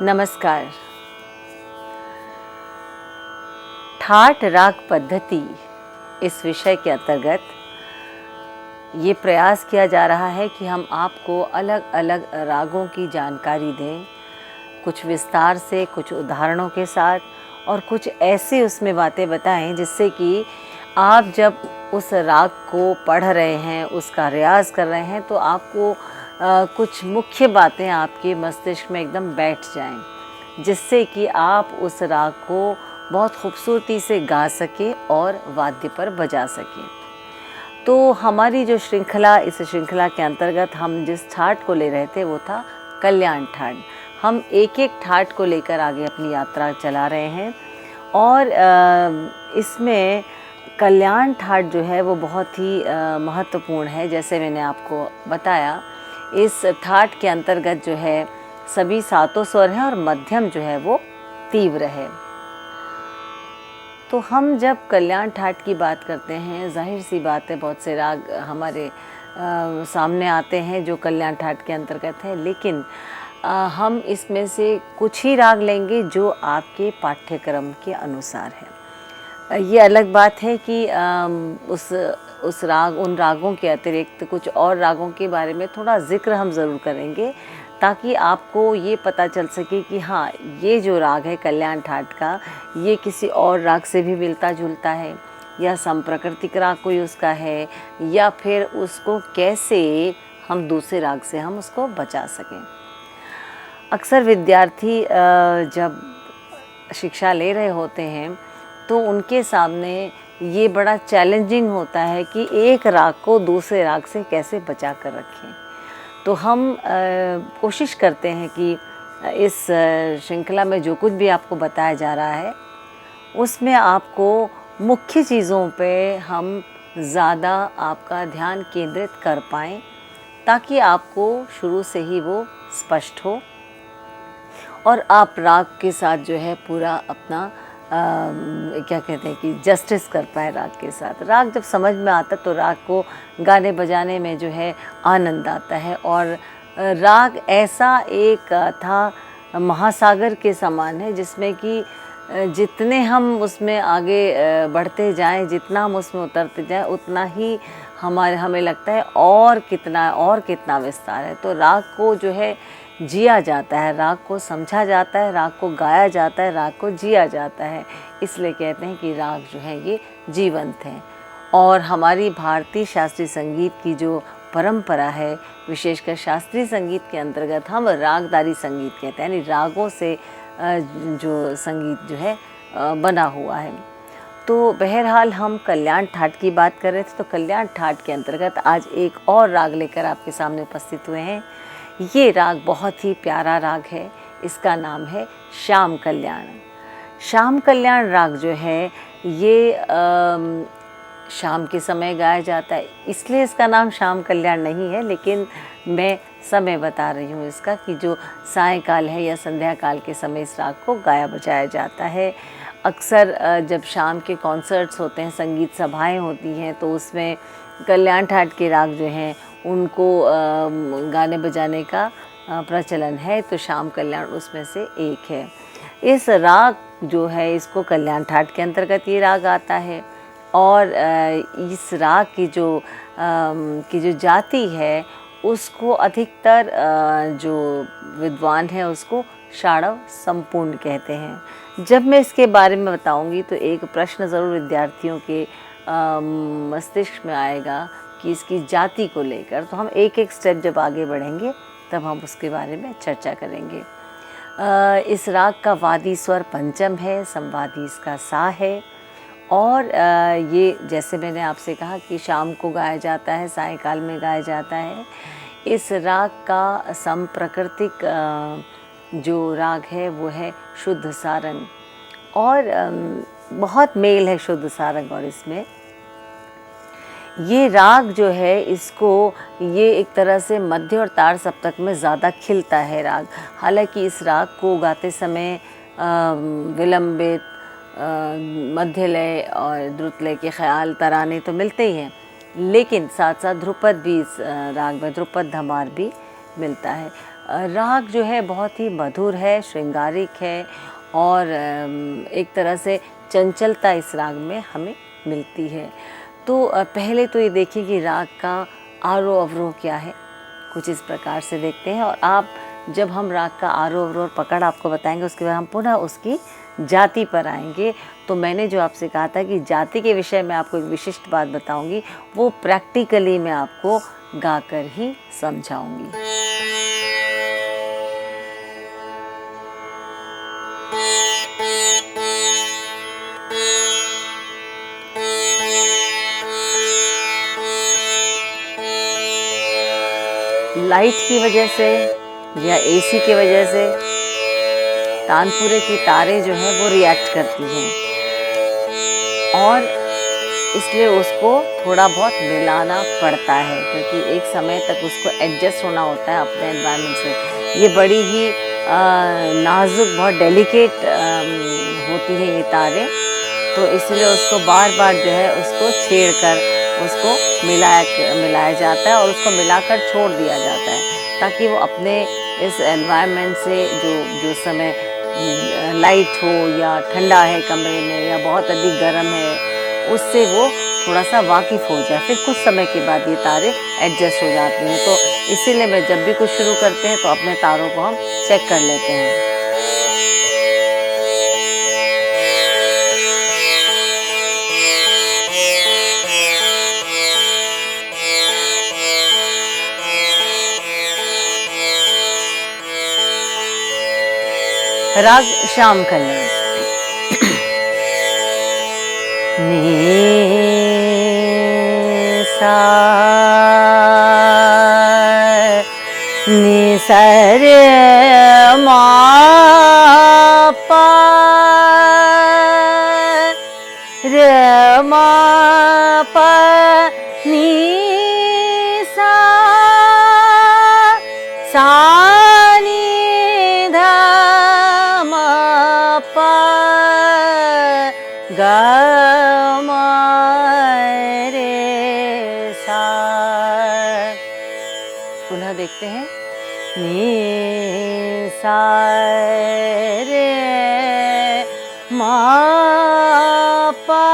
नमस्कार। ठाट राग पद्धति इस विषय के अंतर्गत ये प्रयास किया जा रहा है कि हम आपको अलग अलग रागों की जानकारी दें, कुछ विस्तार से, कुछ उदाहरणों के साथ, और कुछ ऐसी उसमें बातें बताएं जिससे कि आप जब उस राग को पढ़ रहे हैं, उसका रियाज़ कर रहे हैं, तो आपको कुछ मुख्य बातें आपके मस्तिष्क में एकदम बैठ जाएं, जिससे कि आप उस राग को बहुत खूबसूरती से गा सकें और वाद्य पर बजा सकें। तो हमारी जो श्रृंखला, इस श्रृंखला के अंतर्गत हम जिस ठाट को ले रहे थे वो था कल्याण ठाट। हम एक एक ठाट को लेकर आगे अपनी यात्रा चला रहे हैं और इसमें कल्याण ठाट जो है वो बहुत ही महत्वपूर्ण है। जैसे मैंने आपको बताया, इस ठाट के अंतर्गत जो है सभी सातों स्वर हैं और मध्यम जो है वो तीव्र है। तो हम जब कल्याण ठाट की बात करते हैं, जाहिर सी बात है बहुत से राग हमारे सामने आते हैं जो कल्याण ठाट के अंतर्गत है, लेकिन हम इसमें से कुछ ही राग लेंगे जो आपके पाठ्यक्रम के अनुसार है। ये अलग बात है कि उस राग, उन रागों के अतिरिक्त कुछ और रागों के बारे में थोड़ा ज़िक्र हम ज़रूर करेंगे, ताकि आपको ये पता चल सके कि हाँ, ये जो राग है कल्याण ठाट का, ये किसी और राग से भी मिलता जुलता है, या समप्रकृतिक राग कोई उसका है, या फिर उसको कैसे हम दूसरे राग से हम उसको बचा सकें। अक्सर विद्यार्थी जब शिक्षा ले रहे होते हैं तो उनके सामने ये बड़ा चैलेंजिंग होता है कि एक राग को दूसरे राग से कैसे बचा कर रखें। तो हम कोशिश करते हैं कि इस श्रृंखला में जो कुछ भी आपको बताया जा रहा है उसमें आपको मुख्य चीज़ों पे हम ज़्यादा आपका ध्यान केंद्रित कर पाएँ, ताकि आपको शुरू से ही वो स्पष्ट हो और आप राग के साथ जो है पूरा अपना क्या कहते हैं कि जस्टिस कर पाए राग के साथ। राग जब समझ में आता तो राग को गाने बजाने में जो है आनंद आता है। और राग ऐसा एक था महासागर के समान है, जिसमें कि जितने हम उसमें आगे बढ़ते जाएं, जितना हम उसमें उतरते जाएं, उतना ही हमें लगता है और कितना विस्तार है। तो राग को जो है जिया जाता है, राग को समझा जाता है, राग को गाया जाता है, राग को जिया जाता है। इसलिए कहते हैं कि राग जो है ये जीवंत हैं। और हमारी भारतीय शास्त्रीय संगीत की जो परंपरा है, विशेषकर शास्त्रीय संगीत के अंतर्गत हम रागदारी संगीत कहते हैं, यानी रागों से जो संगीत जो है बना हुआ है। तो बहरहाल हम कल्याण ठाट की बात कर रहे थे, तो कल्याण ठाट के अंतर्गत आज एक और राग लेकर आपके सामने उपस्थित हुए हैं। ये राग बहुत ही प्यारा राग है, इसका नाम है श्याम कल्याण। श्याम कल्याण राग जो है ये शाम के समय गाया जाता है, इसलिए इसका नाम श्याम कल्याण नहीं है, लेकिन मैं समय बता रही हूँ इसका कि जो सायंकाल है या संध्या काल के समय इस राग को गाया बजाया जाता है। अक्सर जब शाम के कॉन्सर्ट्स होते हैं, संगीत सभाएं होती हैं, तो उसमें कल्याण ठाट के राग जो हैं उनको गाने बजाने का प्रचलन है। तो श्याम कल्याण उसमें से एक है। इस राग जो है, इसको कल्याण ठाट के अंतर्गत ये राग आता है। और इस राग की जो जाति है उसको अधिकतर जो विद्वान है उसको षाडव संपूर्ण कहते हैं। जब मैं इसके बारे में बताऊंगी तो एक प्रश्न ज़रूर विद्यार्थियों के मस्तिष्क में आएगा कि इसकी जाति को लेकर। तो हम एक एक स्टेप जब आगे बढ़ेंगे तब हम उसके बारे में चर्चा करेंगे। इस राग का वादी स्वर पंचम है, संवादी इसका सा है। और ये जैसे मैंने आपसे कहा कि शाम को गाया जाता है, सायंकाल में गाया जाता है। इस राग का समप्रकृतिक जो राग है वो है शुद्ध सारंग, और बहुत मेल है शुद्ध सारंग और इसमें। ये राग जो है इसको ये एक तरह से मध्य और तार सप्तक में ज़्यादा खिलता है राग। हालांकि इस राग को गाते समय विलंबित, मध्य लय और द्रुत लय के ख्याल, तराने तो मिलते ही हैं, लेकिन साथ साथ ध्रुपद भी इस राग में, ध्रुपद धमार भी मिलता है। राग जो है बहुत ही मधुर है, श्रृंगारिक है और एक तरह से चंचलता इस राग में हमें मिलती है। तो पहले तो ये देखिए कि राग का आरोह अवरोह क्या है, कुछ इस प्रकार से देखते हैं। और आप जब हम राग का आरोह अवरोह पकड़ आपको बताएंगे, उसके बाद हम पुनः उसकी जाति पर आएंगे। तो मैंने जो आपसे कहा था कि जाति के विषय में आपको एक विशिष्ट बात बताऊंगी, वो प्रैक्टिकली मैं आपको गाकर ही समझाऊंगी। लाइट की वजह से या एसी की वजह से तानपुरे की तारें जो हैं वो रिएक्ट करती हैं और इसलिए उसको थोड़ा बहुत मिलाना पड़ता है, क्योंकि एक समय तक उसको एडजस्ट होना होता है अपने एनवायरनमेंट से। ये बड़ी ही नाजुक, बहुत डेलिकेट होती है ये तारें, तो इसलिए उसको बार बार जो है उसको छेड़ कर उसको मिलाया जाता है और उसको मिलाकर छोड़ दिया जाता है, ताकि वो अपने इस एनवायरनमेंट से जो समय लाइट हो या ठंडा है कमरे में या बहुत अधिक गर्म है, उससे वो थोड़ा सा वाकिफ़ हो जाए। फिर कुछ समय के बाद ये तारे एडजस्ट हो जाती हैं। तो इसीलिए मैं जब भी कुछ शुरू करते हैं तो अपने तारों को हम चेक कर लेते हैं। राग श्याम कल्याण। नी सा नी सा रे मा पा रे मा पा नी सा सा गा मा रे सा। पुनः देखते हैं। नी सा रे मा पा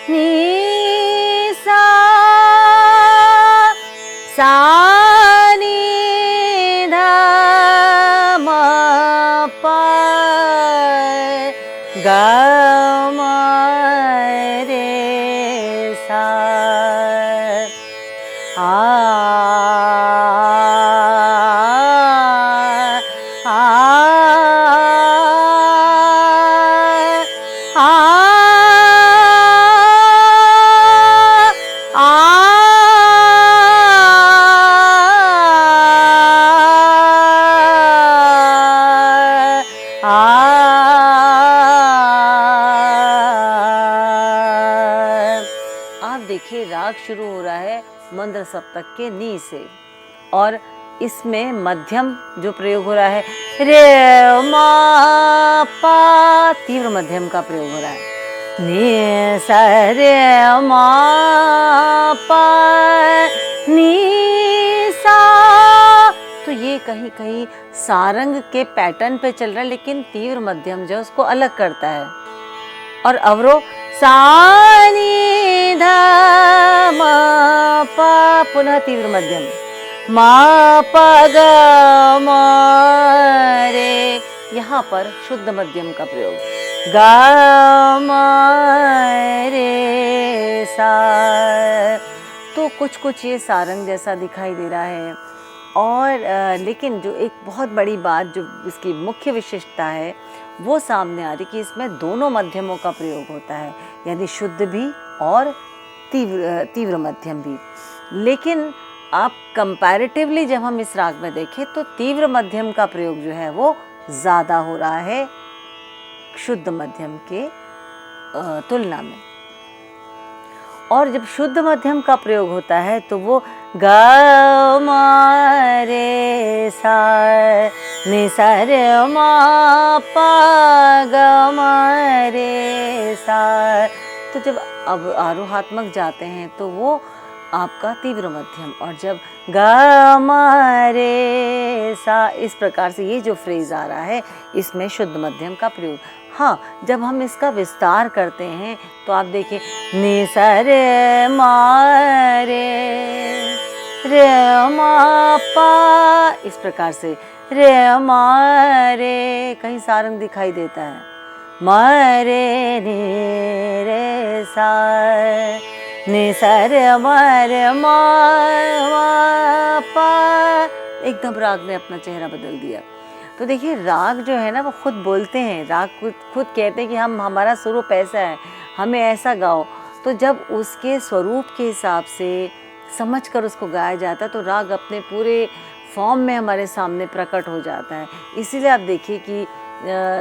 नी सा सा नी धा मा पा गा मा रे सा। देखिए राग शुरू हो रहा है मंद्र सप्तक के नी से और इसमें मध्यम जो प्रयोग हो रहा है रे मा पा, तीव्र मध्यम का प्रयोग हो रहा है। नी सा रे मा पा नी सा, तो ये कहीं कहीं सारंग के पैटर्न पे चल रहा है, लेकिन तीव्र मध्यम जो उसको अलग करता है। और अवरोह सा नी धा मा पा, पुनः तीव्र मध्यम मा पा गा मा रे, यहाँ पर शुद्ध मध्यम का प्रयोग गा मा रे सा। तो कुछ ये सारंग जैसा दिखाई दे रहा है। और लेकिन जो एक बहुत बड़ी बात जो इसकी मुख्य विशेषता है वो सामने आ रही कि इसमें दोनों मध्यमों का प्रयोग होता है, यानी शुद्ध भी और तीव्र मध्यम भी। लेकिन आप कंपैरेटिवली जब हम इस राग में देखें तो तीव्र मध्यम का प्रयोग जो है वो ज़्यादा हो रहा है शुद्ध मध्यम के तुलना में। और जब शुद्ध मध्यम का प्रयोग होता है तो वो गा मा रे सा नि सा रे मा पा गा मा रे सा। तो जब अब आरोहात्मक जाते हैं तो वो आपका तीव्र मध्यम, और जब ग म रे सा, इस प्रकार से ये जो फ्रेज आ रहा है इसमें शुद्ध मध्यम का प्रयोग। हाँ, जब हम इसका विस्तार करते हैं तो आप देखिए नि सा रे मा रे मा पा, इस प्रकार से रे मा रे, कहीं सारंग दिखाई देता है, मा रे नि रे सा, नि सा रे मा मा पा, एकदम राग ने अपना चेहरा बदल दिया। तो देखिए राग जो है ना वो खुद बोलते हैं, राग खुद कहते हैं कि हमारा स्वरूप ऐसा है, हमें ऐसा गाओ। तो जब उसके स्वरूप के हिसाब से समझकर उसको गाया जाता है तो राग अपने पूरे फॉर्म में हमारे सामने प्रकट हो जाता है। इसीलिए आप देखिए कि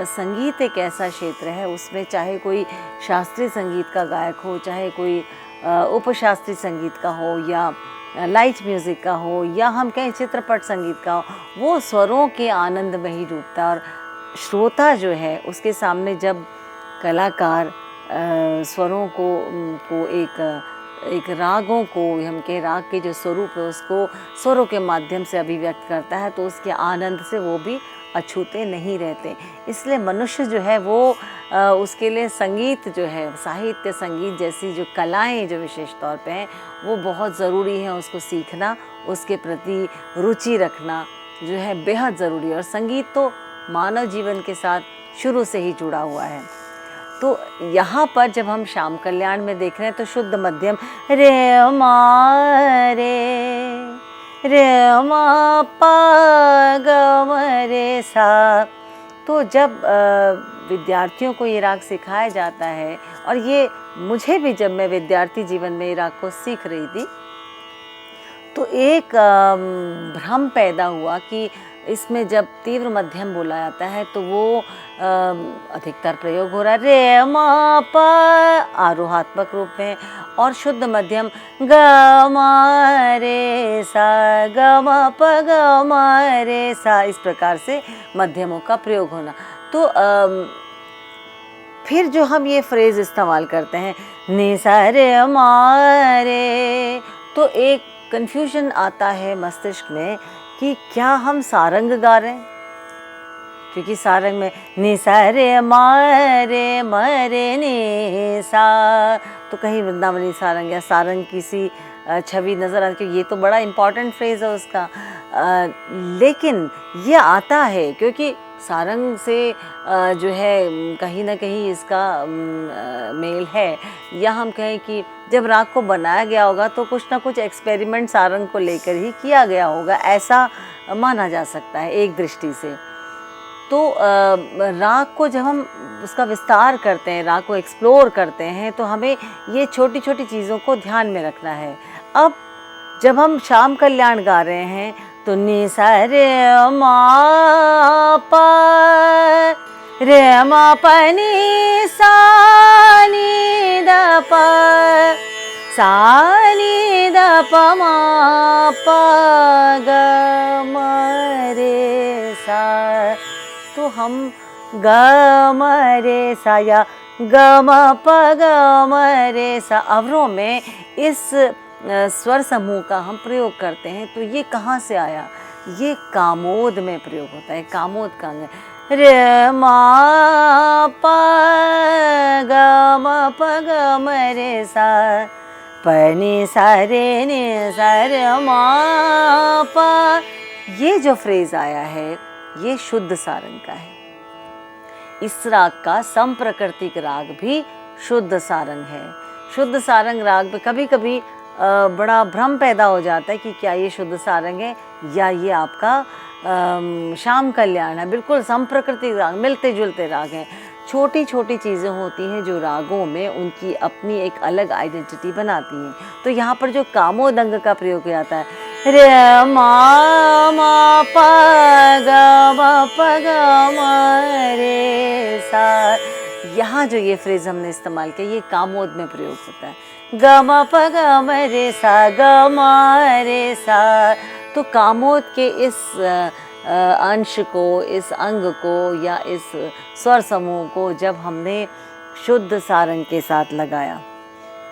संगीत एक ऐसा क्षेत्र है, उसमें चाहे कोई शास्त्रीय संगीत का गायक हो, चाहे कोई उपशास्त्रीय संगीत का हो, या लाइट म्यूज़िक का हो, या हम कहें चित्रपट संगीत का हो, वो स्वरों के आनंद में ही डूबता है। और श्रोता जो है उसके सामने जब कलाकार स्वरों को एक रागों को, हम कहें राग के जो स्वरूप है उसको स्वरों के माध्यम से अभिव्यक्त करता है, तो उसके आनंद से वो भी अछूते नहीं रहते। इसलिए मनुष्य जो है वो उसके लिए संगीत जो है, साहित्य संगीत जैसी जो कलाएं जो विशेष तौर पे हैं वो बहुत ज़रूरी है, उसको सीखना, उसके प्रति रुचि रखना जो है बेहद ज़रूरी है। और संगीत तो मानव जीवन के साथ शुरू से ही जुड़ा हुआ है। तो यहाँ पर जब हम श्याम कल्याण में देख रहे हैं तो शुद्ध मध्यम रे मा रे मा पा ग म रे सा। तो जब विद्यार्थियों को ये राग सिखाया जाता है, और ये मुझे भी जब मैं विद्यार्थी जीवन में ये राग को सीख रही थी तो एक भ्रम पैदा हुआ कि इसमें जब तीव्र मध्यम बोला जाता है तो वो अधिकतर प्रयोग हो रहा है रे मा पा आरोहात्मक रूप में, और शुद्ध मध्यम ग म रे सा ग म प ग म रे सा, इस प्रकार से मध्यमों का प्रयोग होना। तो फिर जो हम ये फ्रेज इस्तेमाल करते हैं नि सा रे मा रे, तो एक कन्फ्यूजन आता है मस्तिष्क में कि क्या हम सारंग गा रहे हैं, क्योंकि सारंग में नि सा रे मा रे नि सा, तो कहीं वृंदावनी सारंग या सारंग की सी छवि नज़र आती है। ये तो बड़ा इम्पॉर्टेंट फ्रेज़ है उसका, लेकिन ये आता है क्योंकि सारंग से जो है कहीं ना कहीं इसका मेल है, या हम कहें कि जब राग को बनाया गया होगा तो कुछ ना कुछ एक्सपेरिमेंट सारंग को लेकर ही किया गया होगा, ऐसा माना जा सकता है एक दृष्टि से। तो राग को जब हम उसका विस्तार करते हैं, राग को एक्सप्लोर करते हैं, तो हमें ये छोटी छोटी चीज़ों को ध्यान में रखना है। अब जब हम श्याम कल्याण गा रहे हैं तो नि सा रे मा पा नि सा नि द प सा नि द प मा पा ग म रे सा। तो हम ग म रे सा या ग म प ग म रे सा अवरों में इस स्वर समूह का हम प्रयोग करते हैं। तो ये कहाँ से आया? ये कामोद में प्रयोग होता है, कामोद का अंग है। रे मा पा ग म प ग म रे सा प नि सा रे मा पा। ये जो फ्रेज आया है ये शुद्ध सारंग का है। इस राग का संप्रकृतिक राग भी शुद्ध सारंग है। शुद्ध सारंग राग में कभी कभी बड़ा भ्रम पैदा हो जाता है कि क्या ये शुद्ध सारंग है या ये आपका श्याम कल्याण है। बिल्कुल संप्रकृतिक राग, मिलते जुलते राग हैं। छोटी छोटी चीज़ें होती हैं जो रागों में उनकी अपनी एक अलग आइडेंटिटी बनाती हैं। तो यहाँ पर जो कामोद अंग का प्रयोग किया जाता है रे मा पा ग म प ग म रे सा, यहाँ जो ये फ्रेज हमने इस्तेमाल किया ये कामोद में प्रयोग होता है। ग म प ग म रे सा ग म रे सा। तो कामोद के इस अंश को, इस अंग को या इस स्वर समूह को जब हमने शुद्ध सारंग के साथ लगाया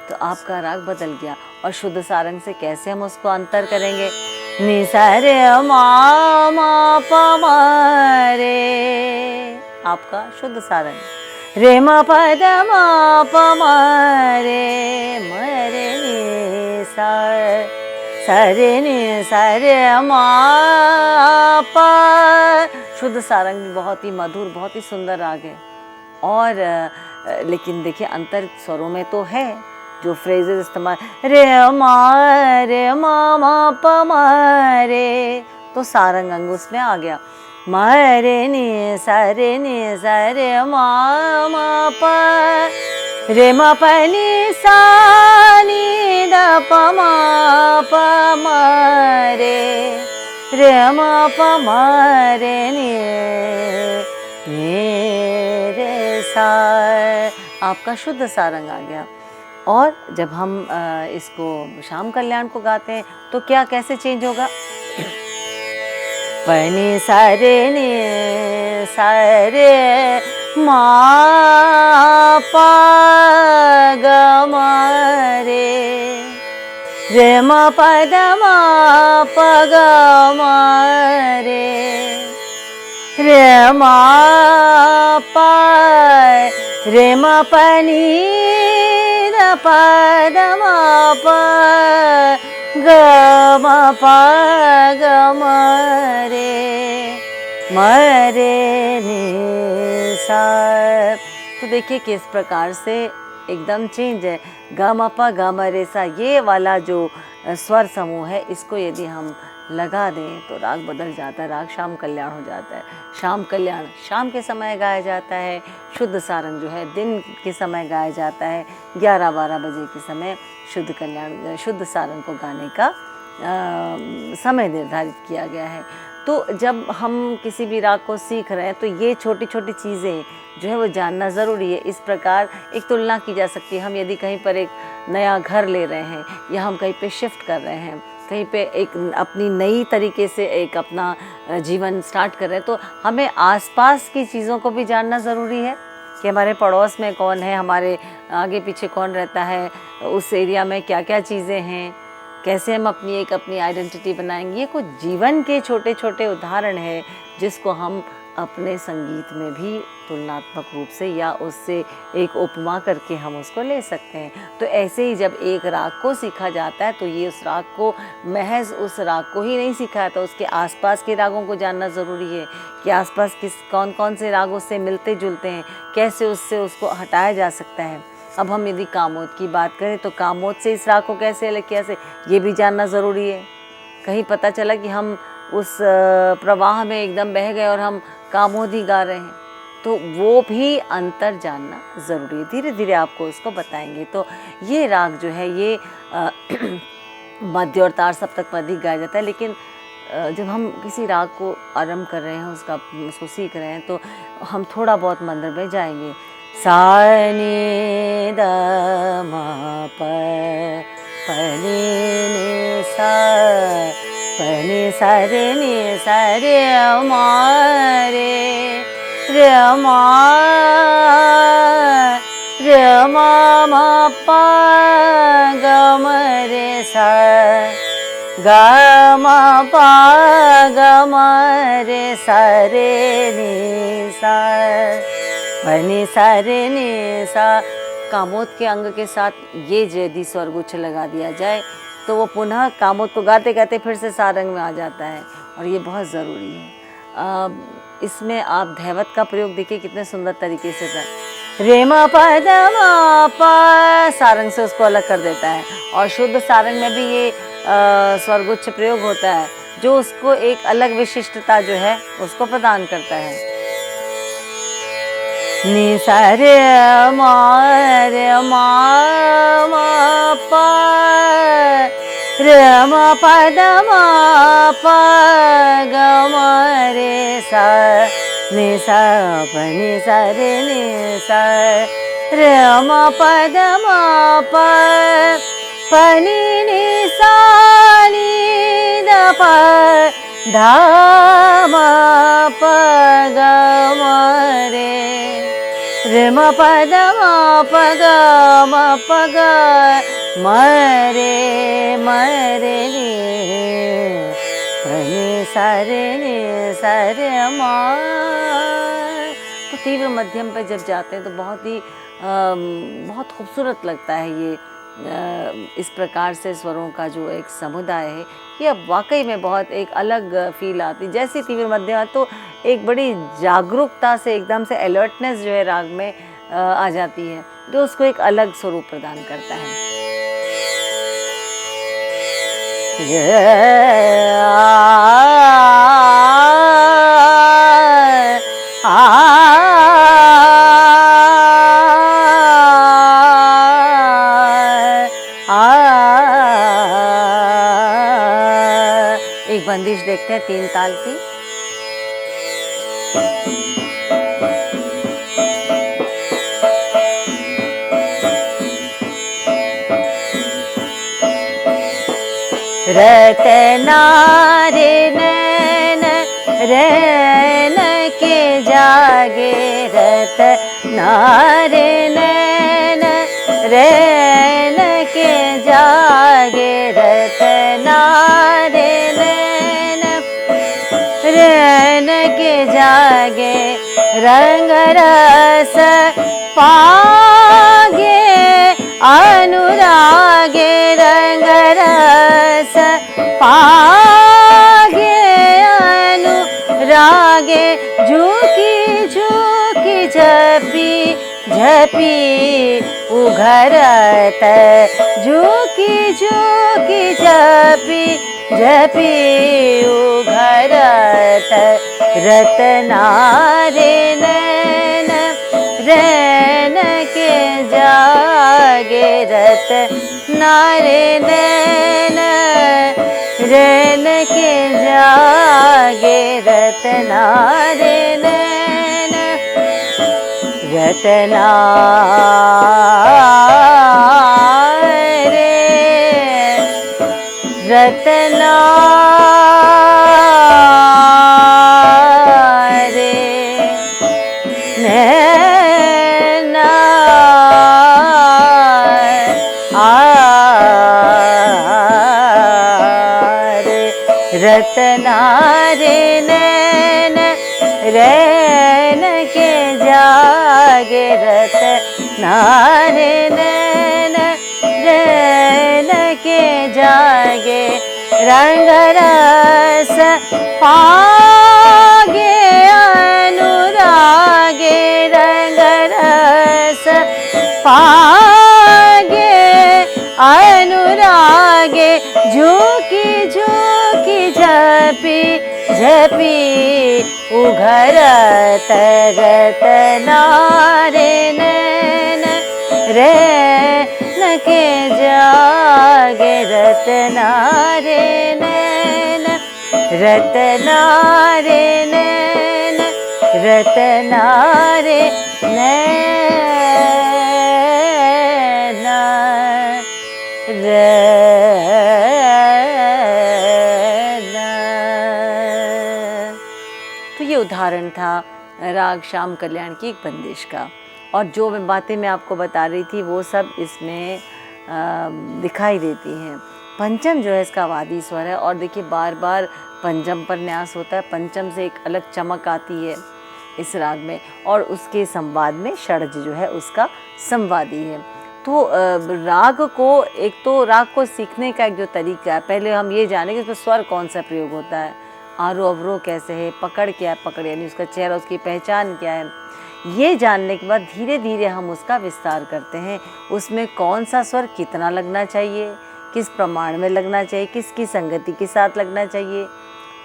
तो आपका राग बदल गया। और शुद्ध सारंग से कैसे हम उसको अंतर करेंगे? नि सा रे मा मा प म रे, आपका शुद्ध सारंग। रे म प द म प म रे, म रे नि सा, सा रे नि सा रे म प। शुद्ध सारंग भी बहुत ही मधुर, बहुत ही सुंदर राग है। और लेकिन देखिए अंतर स्वरों में तो है, जो फ्रेजेस इस्तेमाल, रे मा प म रे, तो सारंग अंग उसमें आ गया। म रे नि सा रे मा म प, रे म प नि सा नि द प म प म रे म प म रे नि रे सा, आपका शुद्ध सारंग आ गया। और जब हम इसको श्याम कल्याण को गाते हैं तो क्या कैसे चेंज होगा? पनी सा रे मा प ग म रे म प द म प ग म रे म प, रे म प नि द प द म प ग म प ग म रे नि सा। तो देखिए किस प्रकार से एकदम चेंज है। ग म प ग म रे सा, ये वाला जो स्वर समूह है, इसको यदि हम लगा दें तो राग बदल जाता है, राग श्याम कल्याण हो जाता है। श्याम कल्याण शाम के समय गाया जाता है, शुद्ध सारंग जो है दिन के समय गाया जाता है। 11-12 बजे के समय शुद्ध कल्याण, शुद्ध सारंग को गाने का समय निर्धारित किया गया है। तो जब हम किसी भी राग को सीख रहे हैं तो ये छोटी छोटी चीज़ें जो है वो जानना ज़रूरी है। इस प्रकार एक तुलना की जा सकती है। हम यदि कहीं पर एक नया घर ले रहे हैं या हम कहीं पे शिफ्ट कर रहे हैं, कहीं पे एक अपनी नई तरीके से एक अपना जीवन स्टार्ट कर रहे हैं, तो हमें आसपास की चीज़ों को भी जानना ज़रूरी है कि हमारे पड़ोस में कौन है, हमारे आगे पीछे कौन रहता है, उस एरिया में क्या क्या चीज़ें हैं, कैसे हम अपनी आइडेंटिटी बनाएंगे। ये कुछ जीवन के छोटे छोटे उदाहरण है जिसको हम अपने संगीत में भी तुलनात्मक रूप से या उससे एक उपमा करके हम उसको ले सकते हैं। तो ऐसे ही जब एक राग को सीखा जाता है तो ये उस राग को, महज उस राग को ही नहीं सीखा जाता, उसके आसपास के रागों को जानना ज़रूरी है कि आसपास कौन कौन से राग उससे मिलते जुलते हैं, कैसे उससे उसको हटाया जा सकता है। अब हम यदि कामोद की बात करें तो कामोद से इस राग को कैसे अलग किया से, ये भी जानना ज़रूरी है। कहीं पता चला कि हम उस प्रवाह में एकदम बह गए और हम कामोद ही गा रहे हैं, तो वो भी अंतर जानना ज़रूरी है। धीरे धीरे आपको उसको बताएंगे। तो ये राग जो है ये मध्य और तार सप्तक में अधिक गाया जाता है, लेकिन जब हम किसी राग को आरंभ कर रहे हैं, उसको सीख रहे हैं, तो हम थोड़ा बहुत मंत्र में जाएंगे। सा नि द म प नि सा, प नि सा रे म रे म म प ग म रे सा, ग म प ग म रे सा रे नि सा, नि सा रे नि सा। कामोद के अंग के साथ ये यदि स्वरगुच्छ लगा दिया जाए तो वो पुनः कामोद को गाते गाते फिर से सारंग में आ जाता है, और ये बहुत ज़रूरी है। इसमें आप धैवत का प्रयोग देखिए कितने सुंदर तरीके से कर, रे म प द म प, सारंग से उसको अलग कर देता है। और शुद्ध सारंग में भी ये स्वरगुच्छ प्रयोग होता है जो उसको एक अलग विशिष्टता जो है उसको प्रदान करता है। नि सा रे म प, रे म प द म प ग म रे सा, नि सा प नि सा रे नि सा, रे म प द म प, प नि नि सा नि द प ध म प ग म रे म पद म प ग म प ग म रे रे प नि सा रे म। तो तीव्र मध्यम पे जब जाते हैं तो बहुत खूबसूरत लगता है ये इस प्रकार से स्वरों का जो एक समुदाय है, ये वाकई में बहुत एक अलग फील आती। जैसे तीव्र मध्यम तो एक बड़ी जागरूकता से, एकदम से अलर्टनेस जो है राग में आ जाती है, जो उसको एक अलग स्वरूप प्रदान करता है। एक बंदिश देखते हैं 3 ताल की। रतना रे नैन रैन के जागे, रतना रे नैन रैन के जागे, रतना रे नैन रैन के जागे, रंग रस पागे अनुरागे, रंग रस पागे अनुरागे, झुकी झुकी झपी झपी उघरत, झुकी झुकी झपी झपी उघरत, रतना रे नैन रैन के जागे, रतना रे नैन रैन के जागे, रतना रे नैन रतना रे रतना रे नैना रतना रे नैन रैन के जागे, रतना रे नैन रैन के जागे, रंग रस पागे अनुरागे, रंग रस पागे अनुरागे, झुकी झुकी झपी झपी उघरत, रतना रे नैन रैन के जागे, रतना रे नैन रतना रे नैन रतना रे तो ये उदाहरण था राग श्याम कल्याण की एक बंदिश का, और जो बातें मैं आपको बता रही थी वो सब इसमें दिखाई देती हैं। पंचम जो है इसका वादी स्वर है, और देखिए बार बार पंचम पर न्यास होता है, पंचम से एक अलग चमक आती है इस राग में, और उसके संवाद में षड्ज जो है उसका संवादी है। तो राग को, एक तो राग को सीखने का एक जो तरीका है, पहले हम ये जाने कि उसमें स्वर कौन सा प्रयोग होता है, आरोह अवरोह कैसे है, पकड़ क्या है, पकड़ यानी उसका चेहरा, उसकी पहचान क्या है, ये जानने के बाद धीरे धीरे हम उसका विस्तार करते हैं। उसमें कौन सा स्वर कितना लगना चाहिए, किस प्रमाण में लगना चाहिए, किसकी संगति के साथ लगना चाहिए,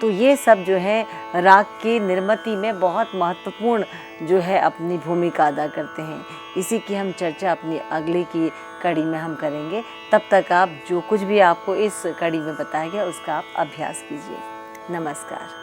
तो ये सब जो है राग की निर्मिति में बहुत महत्वपूर्ण जो है अपनी भूमिका अदा करते हैं। इसी की हम चर्चा अपनी अगली की कड़ी में हम करेंगे। तब तक आप जो कुछ भी आपको इस कड़ी में बताया गया उसका आप अभ्यास कीजिए। नमस्कार।